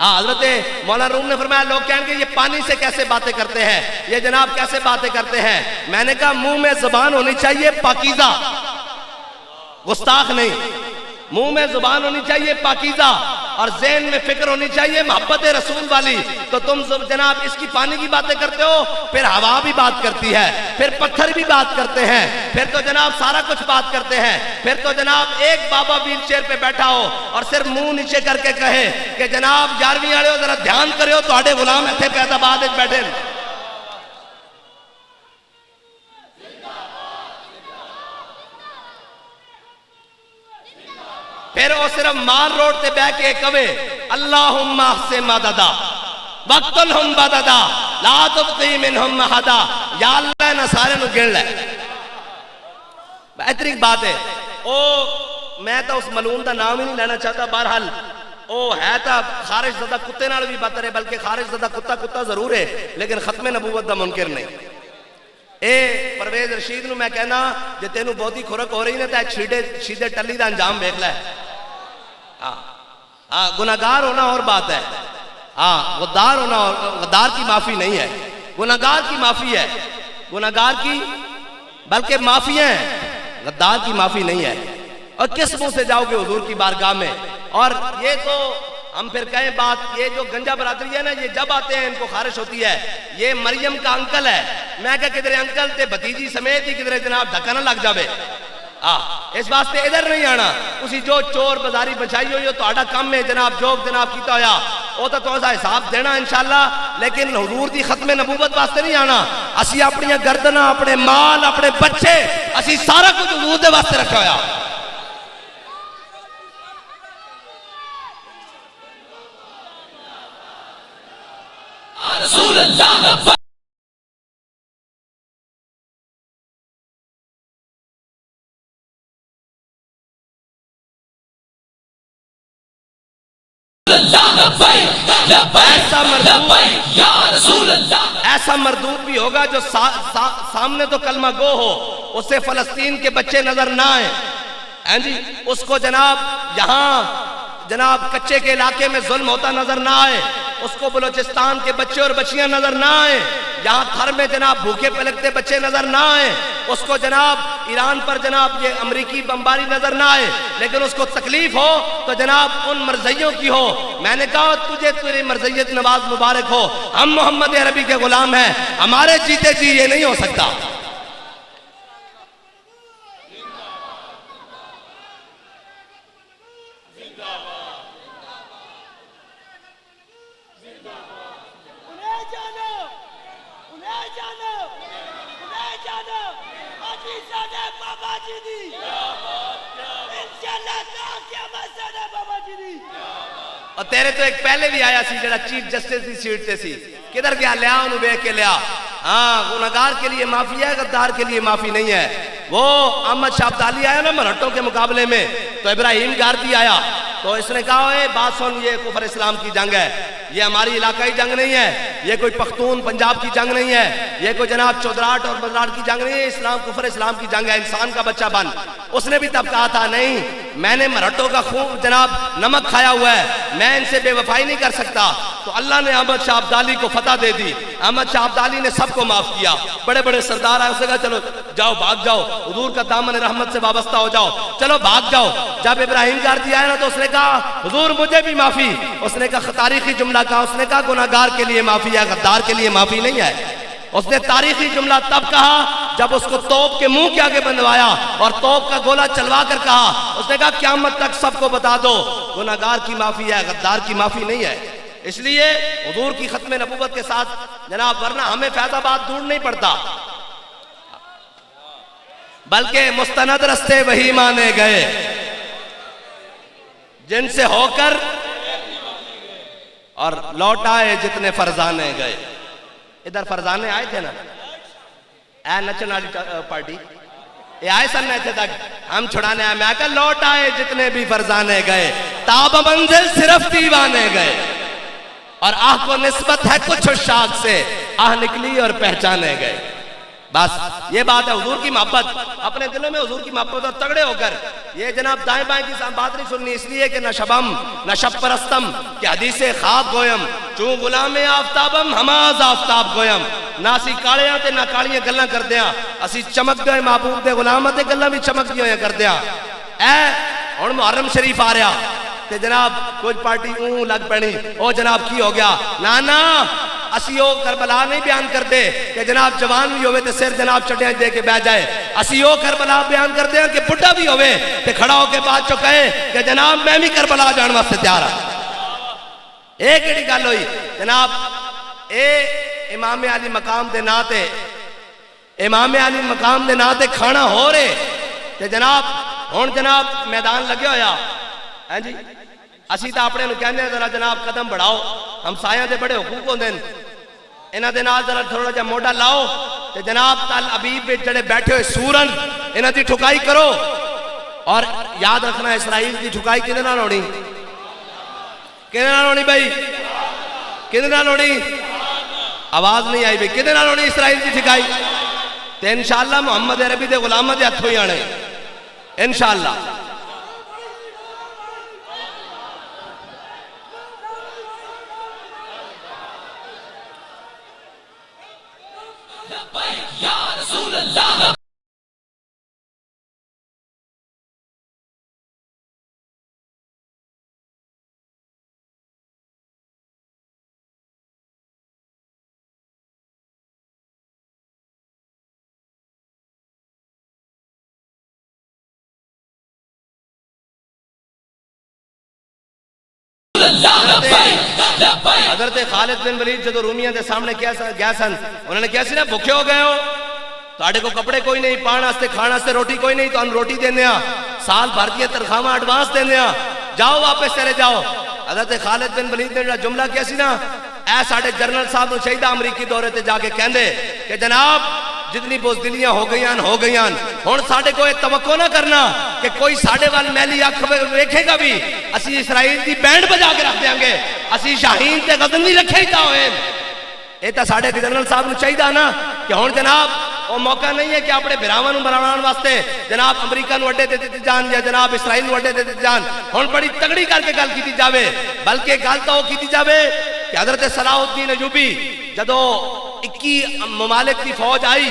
حضرت مولانا روم نے فرمایا لوگ کہیں گے یہ پانی سے کیسے باتیں کرتے ہیں، یہ جناب کیسے باتیں کرتے ہیں؟ میں نے کہا منہ میں زبان ہونی چاہیے پاکیزہ، گستاخ نہیں، منہ میں زبان ہونی چاہیے پاکیزہ، اور ذہن میں فکر ہونی چاہیے محبت رسول والی. تو تم جناب اس کی پانی کی باتیں کرتے ہو, پھر ہوا بھی بات کرتی ہے, پھر پتھر بھی بات کرتے ہیں, پھر تو جناب سارا کچھ بات کرتے ہیں. پھر تو جناب ایک بابا ویل چیئر پہ بیٹھا ہو اور صرف منہ نیچے کر کے کہے کہ جناب 11ویں والے ہو ذرا دھیان کرو تواڈے غلام ایتھے پہ آباد وچ بیٹھے. پھر وہ صرف مار روڈ تے بہ کے کہے اللہم احسن مددا وقتلہم بددا لا تبقی منہم احدا. یا اللہ نہ سارے نو گن لے. بہترین بات ہے. میں تو اس ملعون دا نام ہی نہیں لینا چاہتا. بہرحال وہ ہے تا خارج زدہ کتے نال بھی بدتر ہے, بلکہ خارج زدہ کتا ضرور ہے لیکن ختم نبوت دا منکر نہیں. اے پرویز رشید نو میں کہنا جے تینوں بہتی کھرک ہو رہی نے تے شیدے ٹلی دا انجام دیکھ لے. گناہگار ہونا اور بات ہے, غدار ہونا اور غدار کی معافی نہیں ہے, گناہگار کی معافی ہے, گناہگار کی بلکہ معافی ہے, غدار کی معافی نہیں ہے. اور کس منہ سے جاؤ گے حضور کی بارگاہ میں؟ اور یہ تو ہم پھر کہیں بات, یہ جو گنجا برادری ہے نا, یہ جب آتے ہیں ان کو خارش ہوتی ہے. یہ مریم کا انکل ہے. میں کہ کدھر انکل تے بھتیجی سمیت ہی کدھر جناب دھکا نہ لگ جاوے. اس واسطے ادھر نہیں آنا. اسی جو چور بازاری بچائی ہوئی ہو تو آڑا کم ہے جناب جو جناب کیتا ہویا وہ تو ایسا حساب دینا انشاءاللہ, لیکن حضور دی ختم نبوت واسطے نہیں آنا. اسی اپنی گردنا, اپنے مال, اپنے بچے, اسی سارا کچھ حضور دے واسطے رکھا ہویا. رسول اللہ ایسا مردود بھی ہوگا جو سامنے تو کلمہ گو ہو, اسے فلسطین کے بچے نظر نہ آئیں جی, اس کو جناب یہاں جناب کچے کے علاقے میں ظلم ہوتا نظر نہ آئے, اس کو بلوچستان کے بچے اور بچیاں نظر نہ آئیں, یہاں تھر میں جناب بھوکے پلکتے بچے نظر نہ آئیں, اس کو جناب ایران پر جناب یہ امریکی بمباری نظر نہ آئے, لیکن اس کو تکلیف ہو تو جناب ان مرزیوں کی ہو. میں نے کہا تجھے تیری مرزیت نواز مبارک ہو, ہم محمد عربی کے غلام ہیں, ہمارے جیتے جی یہ نہیں ہو سکتا. اور تیرے تو ایک پہلے بھی آیا سی جڑا چیف جسٹس دی سیٹ تے سی, کدھر گیا لیا انہوں بیک کے لیا. گناہگار کے لیے معافی ہے, غدار کے لیے معافی نہیں ہے. وہ احمد شاہ عبدالی آیا نا مرہٹوں کے مقابلے میں, تو ابراہیم گاردی آیا تو اس نے کہا اے بات سن, یہ کفر اسلام کی جنگ ہے, یہ ہماری علاقائی جنگ نہیں ہے, یہ کوئی پختون پنجاب کی جنگ نہیں ہے, یہ کوئی جناب چودراٹ اور بزراٹ کی جنگ نہیں ہے, اسلام کفر اسلام کی جنگ ہے, انسان کا بچہ بن. اس نے بھی تب کہا تھا نہیں, میں نے مرہٹوں کا خوب جناب نمک کھایا ہوا ہے, میں ان سے بے وفائی نہیں کر سکتا. تو اللہ نے احمد شاہ عبدالی کو فتح دے دی. احمد شاہ عبدالی نے سب کو معاف کیا. بڑے بڑے سردار آئے, اس نے کہا چلو جاؤ بھاگ جاؤ, حضور کا دامن رحمت سے وابستہ ہو جاؤ, چلو بھاگ جاؤ. جب ابراہیم گاردی آیا نا تو اس نے کہا حضور مجھے بھی معافی. اس نے کہا تاریخی جملہ کہا, اس نے کہا گناہگار کے لیے معافی ہے, غدار کے لیے معافی نہیں ہے. اس نے تاریخی جملہ تب کہا جب اس کو توپ کے منہ کے آگے بندوایا اور توپ کا گولہ چلوا کر کہا, اس نے کہا قیامت تک سب کو بتا دو گناہگار کی معافی ہے, غدار کی معافی نہیں ہے. اس لیے حضور کی ختم نبوت کے ساتھ جناب, ورنہ ہمیں فیض آباد دور نہیں پڑتا, بلکہ مستند رستے وہی مانے گئے جن سے ہو کر اور لوٹ آئے جتنے فرزانے گئے. ادھر فرزانے آئے تھے نا, اے نچن والی پارٹی, یہ آئے سن ایسے تک ہم چھڑانے آئے. میں کہا لوٹ آئے جتنے بھی فرزانے گئے, تاب منزل صرف دیوانے گئے, اور آہ کو نسبت ہے کچھ شاخ سے, آہ نکلی اور پہچانے گئے. بس یہ بات ہے حضور کی محبت, اپنے دلوں میں حضور کی محبت اور تگڑے ہو کر یہ جناب دائیں بائیں کی بات نہیں سننی. اس لیے کہ نہ شبم نہ شب پرستم کہ حدیث خواب گویم, چون غلام آفتابم ہماز آفتاب گویم. نہ اسی کالیاں تے نہ کالیاں گلاں کر دیاں, اسی چمک گئے محبوب دے غلاماں تے گلاں بھی چمک دیاں کر دیاں. اے ہن محرم شریف آ رہا, تے جناب کچھ پارٹی لگ پڑی او جناب کی ہو گیا نانا اسی او کربلا نہیں بیان کرتے کہ جناب جوان بھی ہوئے تے سر جناب چٹیاں دے کے بیٹھ جائے اسی او کربلا بیان کرتے ہیں کہ بڑھا بھی ہوئے تے کھڑا ہو کے بعد چو کہے کہ جناب میں بھی کربلا جان واسطے تیار ہوں ایک ایڈی گل ہوئی جناب اے امام علی مقام دے ناتے امام علی مقام دے ناتے کھانا ہو رہے تے جناب ہون جناب میدان لگے ہویا ہیں جی اسی تا اپنے نو کہنے ہیں ذرا جناب قدم بڑھاؤ ہم سایاں دے بڑے حقوق ہوندے انہاں دے نال ذرا تھوڑا جا موڈا لاؤ تے جناب تل ابیب وچ جڑے بیٹھے ہوئے سورن انہاں دی ٹھکائی کرو اور یاد رکھنا اسرائیل دی ٹھکائی کدے نال ہونی کدے نال ہونی بھائی کدے نال ہونی آواز نہیں آئی بھائی کدے نال ہونی اسرائیل دی ٹھکائی تے انشاءاللہ محمد عربی دے غلامہ دے ہتھوں ہی آنے انشاءاللہ یا رسول اللہ حضرت خالد بن ولید جدو رومیاں دے سامنے گیا سن انہوں نے کیا سی نا بھوکے ہو گئے ہو تاڑے کو کپڑے کوئی نہیں پانا سے کھانا سے روٹی کوئی نہیں تو ہم روٹی دینے ہاں سال بھر کی تنخواہ ایڈوانس دینے ہاں جاؤ واپس چلے جاؤ حضرت خالد بن ولید نے جملہ کیا سی نا اے ساڑھے جنرل صاحب نو چاہیدہ امریکی دورے تے جا کے کہندے کہ جناب جتنی بزدلیاں ہو گئیاں ہون ساڑھے کو ایک توقع نہ کرنا کہ کوئی ساڑھے وال میلی آنکھ ویکھے گا بھی اسی اسرائیل دی بینڈ بجا کے رکھ دیں گے اسی شاہین تے غزنوی رکھے ہی ہوئے اے تا ساڑھے جنرل صاحب نو چاہیدہ نا کہ ہون جناب وہ موقع نہیں ہے کہ اپنے بھراواں نو بناون واسطے جناب امریکہ نو اڈے دیتے جان یا جناب اسرائیل نو اڈے دیتے جان ہن بڑی تگڑی کر کے گل کیتی جاوے بلکہ گل تو کیتی جاوے کہ حضرت صلاح الدین ایوبی جدو 21 ممالک کی فوج آئی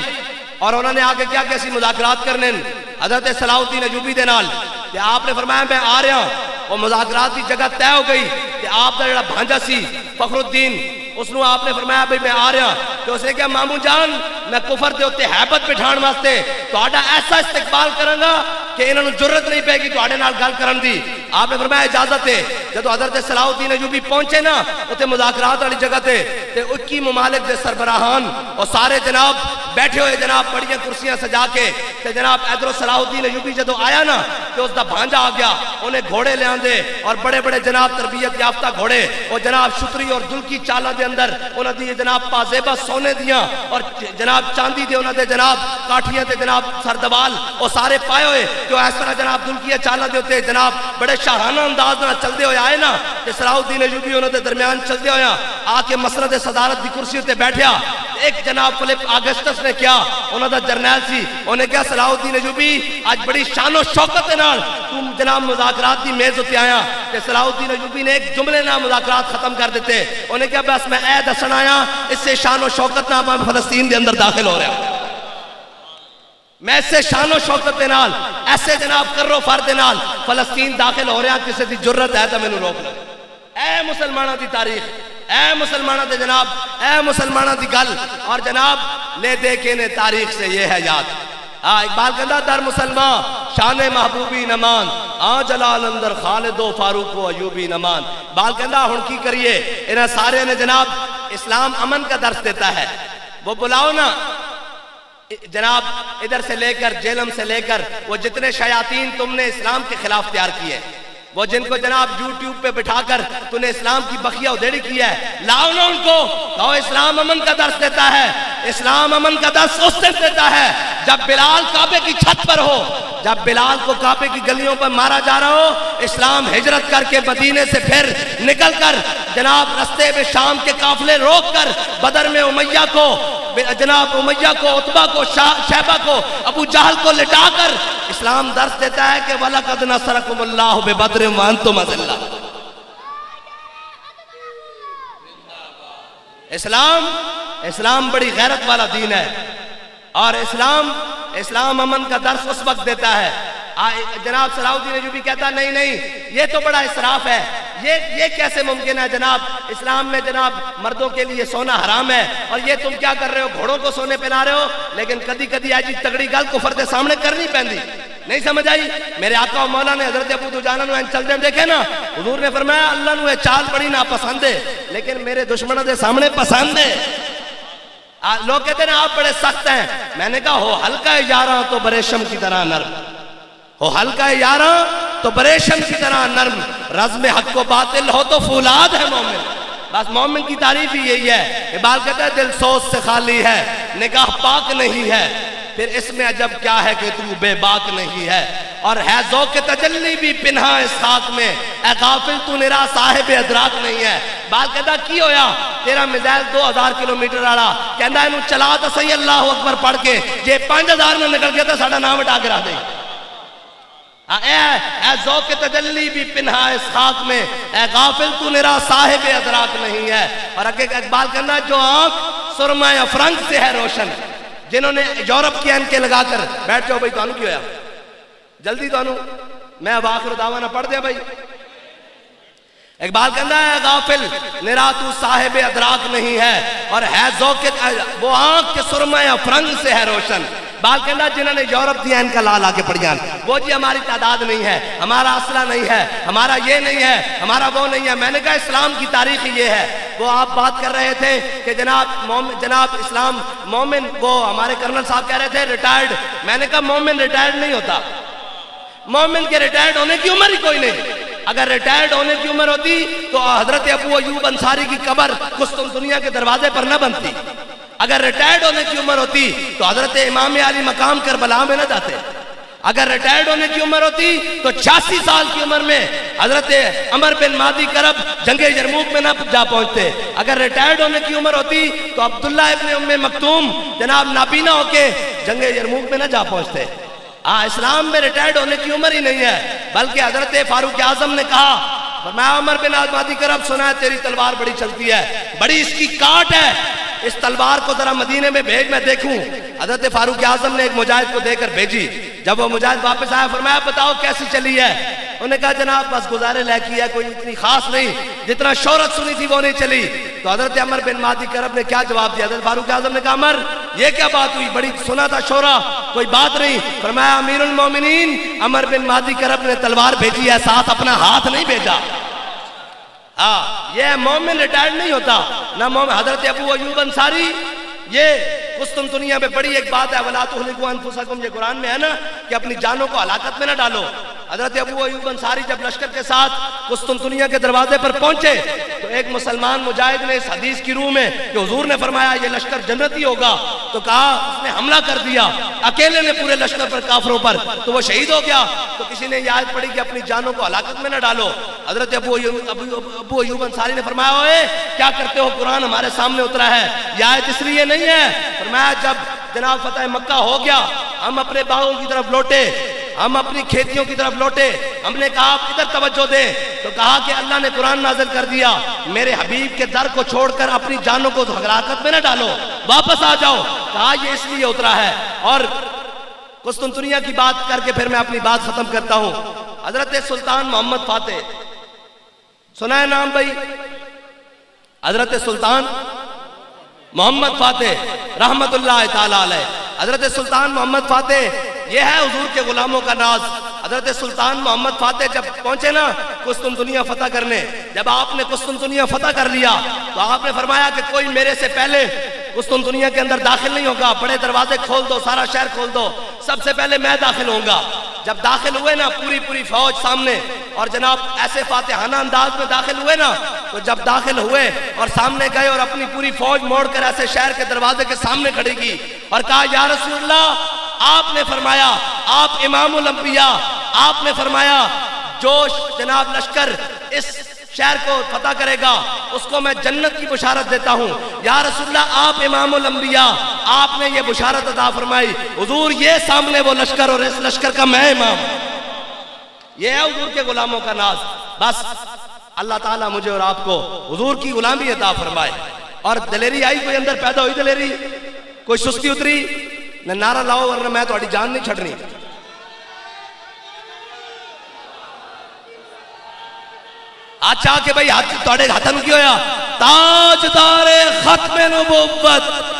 اور انہوں نے آگے کیا کیسی مذاکرات کرنے حضرت صلاح الدین ایوبی دے نال کہ آپ نے فرمایا میں آ رہا ہوں وہ مذاکرات کی جگہ طے ہو گئی کہ آپ کا جڑا بھانجا سی فخر الدین اس نو آپ نے فرمایا بھئی میں آ رہا تو اس نے کہا مامو جان میں کفر دے ہوتے حیبت بٹھان واسطے تو آڈا ایسا استقبال کروں گا کہ انہوں نے جرت نہیں پے گی تو آڈے نال گل کرن دی آپ نے فرمایا اجازت ہے جدو حضرت صلاح الدین ایوبی پہنچے نا اتے مذاکرات والی جگہ تے 21 ممالک دے سربراہان اور سارے جناب بیٹھے ہوئے جناب بڑیاں کرسیاں سجا کے تے جناب ادھر صلاح الدین ایوبی جدو آیا نا تو اس دا بھانجا آ گیا انہیں گھوڑے لے آندے اور بڑے بڑے جناب تربیت یافتہ گھوڑے اور جناب شتری اور دل کی چالہ دے اندر انہاں دی جناب پازیبہ سونے دیاں اور جناب چاندی دے انہاں دے جناب کاٹھیاں تے جناب سردوال اور سارے پائے ہوئے جو اس طرح جناب دل کی چالہ دے ہوتے جناب بڑے شاہانہ انداز نہ چل دے ہوئے آئے نا کہ صلاح الدین ایوبی انہوں دے درمیان چل دے ہویا آ کے مسند صدارت دی کرسی تے بیٹھیا ایک جناب فلپ آگسٹس نے کیا انہوں دا جرنیل سی انہیں کیا صلاح الدین ایوبی آج بڑی شان و شوکت نال تم جناب مذاکرات دی میز ہوتے آیا کہ صلاح الدین ایوبی نے ایک جملے نہ مذاکرات ختم کر دیتے انہیں کیا بس میں اے دسن آیا اس سے شان و شوکت نہ میں فلسطین دے اندر داخل ہو رہا ہوں میں اس سے شان و شوکت دے نال ایسے جناب کرو فرد نال فلسطین داخل ہو رہا ہوں کسی دی جرت ہے تو میں نے روک لوں اے مسلمانہ دی تاریخ اے مسلمانہ دے جناب اے مسلمانہ دی گل اور جناب لے دے کے نے تاریخ سے یہ ہے یاد اقبال کہندہ در مسلمان شان محبوبی نمان جلال اندر خالد و فاروق و ایوبی نمان اقبال کہندہ ہن کی کریے انہیں سارے نے جناب اسلام امن کا درس دیتا ہے وہ بلاؤ نا جناب ادھر سے لے کر جیلم سے لے کر وہ جتنے شیاطین تم نے اسلام کے خلاف تیار کیے وہ جن کو جناب یوٹیوب پہ بٹھا کر تو نے اسلام کی بخیہ ادھیڑی کی ہے لاؤ نا ان کو کہو اسلام امن کا درس دیتا ہے اسلام امن کا درس اس سے دیتا ہے جب بلال کعبے کی چھت پر ہو جب بلال کو کعبے کی گلیوں پر مارا جا رہا ہو اسلام ہجرت کر کے مدینے سے پھر نکل کر جناب رستے میں شام کے قافلے روک کر بدر میں امیہ کو جناب امیہ کو عتبہ کو شیبہ کو ابو جہل کو لٹا کر اسلام درس دیتا ہے کہ وَلَقَدْ نَصَرَكُمُ اللَّهُ بِبَدْرٍ وَأَنْتُمْ أَذِلَّةٌ اسلام بڑی غیرت والا دین ہے اور اسلام امن کا درس اس وقت دیتا ہے جناب صلاح الدین ایوبی کہتا نہیں نہیں یہ تو بڑا اسراف ہے، یہ کیسے ممکن ہے جناب، اسلام میں جناب مردوں کے لیے سونا حرام ہے اور یہ تم کیا کر رہے ہو، گھوڑوں کو سونے پہنا رہے ہو. لیکن کدی کدی ایسی تگڑی گل کفر دے سامنے کرنی پہندی. نہیں سمجھ آئی؟ میرے آقا و مولا نے حضرت ابو دجانہ نو چل دے دیکھے نا، حضور نے فرمایا اللہ نو یہ چال بڑی ناپسند ہے لیکن میرے دشمنوں دے سامنے پسند ہے. لوگ کہتے ہیں آپ بڑے سخت ہیں، میں نے کہا ہو ہلکا یاراں تو بریشم کی طرح نرم، ہو ہلکا یاراں تو بریشم کی طرح نرم، رزم حق و باطل ہو تو فولاد ہے مومن. بس مومن کی تعریف ہی یہی ہے. اقبال کہتا ہے دل سوز سے خالی ہے، نگاہ پاک نہیں ہے، پھر اس میں عجب کیا ہے کہ تو بے باک نہیں ہے، اور ہے ذوق تجلی بھی پنہا اس خاک میں، اے غافل تو نرا صاحب ادراک نہیں ہے. بات کہتا کی ہویا تیرا میزائل 2000 کلومیٹر آڑا، کہتا ہے انہوں چلا تو صحیح اللہ اکبر پڑھ کے، جے 5000 میں نکل گیا تو ساڑھا نام اٹھا کے رہ دیں. اے ذوق تجلی بھی پنہا اس خاک میں، اے غافل تو نرا صاحب ادراک نہیں ہے. اور اقبال کہنا جو آنکھ سرمہ افرنگ سے ہے روشن، جنہوں نے یورپ کی اینکیں لگا کر بیٹھ جاؤ بھائی تو انہوں کی ہویا جلدی تو انہوں میں اب آخر دعوانا پڑھ دیا بھائی. اقبال کہنا ہے غافل نرا تو صاحب ادراک نہیں ہے، اور ہے ذوق وہ آنکھ کے سرمہ افرنگ سے ہے روشن. بال کہنا جنہوں نے یورپ دیا ان کا لا کے پڑھ جان، وہ جی ہماری تعداد نہیں ہے، ہمارا اسلحہ نہیں ہے، ہمارا یہ نہیں ہے، ہمارا وہ نہیں ہے. میں نے کہا اسلام کی تاریخ یہ ہے. وہ آپ بات کر رہے تھے کہ جناب اسلام مومن، وہ ہمارے کرنل صاحب کہہ رہے تھے ریٹائرڈ. میں نے کہا مومن ریٹائرڈ نہیں ہوتا، مومن کے ریٹائرڈ ہونے کی عمر ہی کوئی نہیں. اگر ریٹائرڈ ہونے کی عمر ہوتی تو حضرت ابو ایوب انصاری کی قبر قسطنطنیہ کے دروازے پر نہ بنتی. اگر ریٹائرڈ ہونے کی عمر ہوتی تو حضرت امام علی مقام کربلا میں نہ جاتے. اگر ریٹائرڈ ہونے کی عمر ہوتی تو 86 سال کی عمر میں حضرت عمر بن مادی کرب جنگ یرموک میں نہ جا پہنچتے. اگر ریٹائرڈ ہونے کی عمر ہوتی تو عبداللہ ابن ام مکتوم جناب نابینا ہو کے جنگ یرموک میں نہ جا پہنچتے. اسلام میں ریٹائرڈ ہونے کی عمر ہی نہیں ہے، بلکہ حضرت فاروق اعظم نے کہا فرمایا عمر بن مادی کرب سنا ہے تیری تلوار بڑی چلتی ہے، بڑی اس کی کاٹ ہے، اس تلوار کو ذرا مدینے میں بھیج میں دیکھوں. حضرت فاروق اعظم نے ایک مجاہد کو دے کر بھیجی. جب وہ مجاہد واپس آیا فرمایا بتاؤ کیسی چلی ہے. انہوں نے کہا جناب بس گزارے لے کی ہے، کوئی اتنی خاص نہیں، جتنا شہرت سنی تھی وہ نہیں چلی. تو حضرت عمر بن مادی کرب نے کیا جواب دیا؟ حضرت فاروق اعظم نے کہا عمر یہ کیا بات ہوئی، بڑی سنا تھا شورا، کوئی بات نہیں. فرمایا امیر المومنین عمر بن مادی کرب نے تلوار بھیجی ہے، ساتھ اپنا ہاتھ نہیں بھیجا. یہ مومن ریٹائرڈ نہیں ہوتا نہ مومن. حضرت ابو ایوب انصاری یہ قسطنطنیہ میں بڑی ایک بات ہے وَلَا تُهْلِكُوا أَنفُسَكُمْ، یہ قرآن میں ہے نا کہ اپنی جانوں کو ہلاکت میں نہ ڈالو. حضرت ابو ایوب انصاری جب لشکر کے ساتھ قسطنطنیہ کے دروازے پر پہنچے تو ایک مسلمان مجاہد نے اس حدیث کی روح میں کہ حضور نے فرمایا یہ لشکر جنتی ہوگا تو کہا اس نے حملہ کر دیا اکیلے نے پورے لشکر پر کافروں پر تو وہ شہید ہو گیا. تو کسی نے یہ آیت پڑھی کہ اپنی جانوں کو ہلاکت میں نہ ڈالو. حضرت ابو ایوب انصاری نے فرمایا اوئے کیا کرتے ہو، قرآن ہمارے سامنے اترا ہے، یہ آیت اس لیے نہیں ہے. فرمایا جب جناب فتح مکہ ہو گیا ہم اپنے باغوں کی طرف لوٹے، ہم اپنی کھیتیوں کی طرف لوٹے، ہم نے کہا آپ ادھر توجہ دیں تو کہا کہ اللہ نے قرآن نازل کر دیا میرے حبیب کے در کو چھوڑ کر اپنی جانوں کو ہلاکت میں نہ ڈالو، واپس آ جاؤ. کہا یہ اس لیے اترا ہے. اور قسطنطنیہ کی بات کر کے پھر میں اپنی بات ختم کرتا ہوں. حضرت سلطان محمد فاتح سنا ہے نام بھائی؟ حضرت سلطان محمد فاتح رحمت اللہ تعالیٰ علیہ. حضرت سلطان محمد فاتح یہ ہے حضور کے غلاموں کا ناز. حضرت سلطان محمد فاتح جب پہنچے نا قسطنطنیہ فتح کرنے، جب آپ نے قسطنطنیہ فتح کر لیا تو آپ نے فرمایا کہ کوئی میرے سے پہلے قسطنطنیہ کے اندر داخل نہیں ہوگا، بڑے دروازے کھول دو، سارا شہر کھول دو، سب سے پہلے میں داخل ہوں گا. جب داخل ہوئے نا پوری فوج سامنے اور جناب ایسے فاتحانہ انداز میں داخل ہوئے نا تو جب داخل ہوئے اور سامنے گئے اور اپنی پوری فوج موڑ کر ایسے شہر کے دروازے کے سامنے کھڑی کی اور کہا یا رسول اللہ آپ نے فرمایا آپ امام الانبیاء، آپ نے فرمایا جو جناب لشکر اس شہر کو فتح کرے گا اس کو میں جنت کی بشارت دیتا ہوں. یا رسول اللہ آپ امام الانبیاء، آپ نے یہ بشارت عطا فرمائی. حضور یہ سامنے وہ لشکر اور اس لشکر کا میں امام. یہ ہے حضور کے غلاموں کا ناز. بس اللہ تعالیٰ مجھے اور آپ کو حضور کی غلامی عطا فرمائے. اور دلیری آئی کوئی اندر پیدا ہوئی، دلیری کوئی سستی اتری نہ، نعرہ لاؤ ورنہ میں تھوڑی جان نہیں چھڑنی. آچا کہ بھئی توڑے ہتھن کی ہویا تاجدار ختم نبوت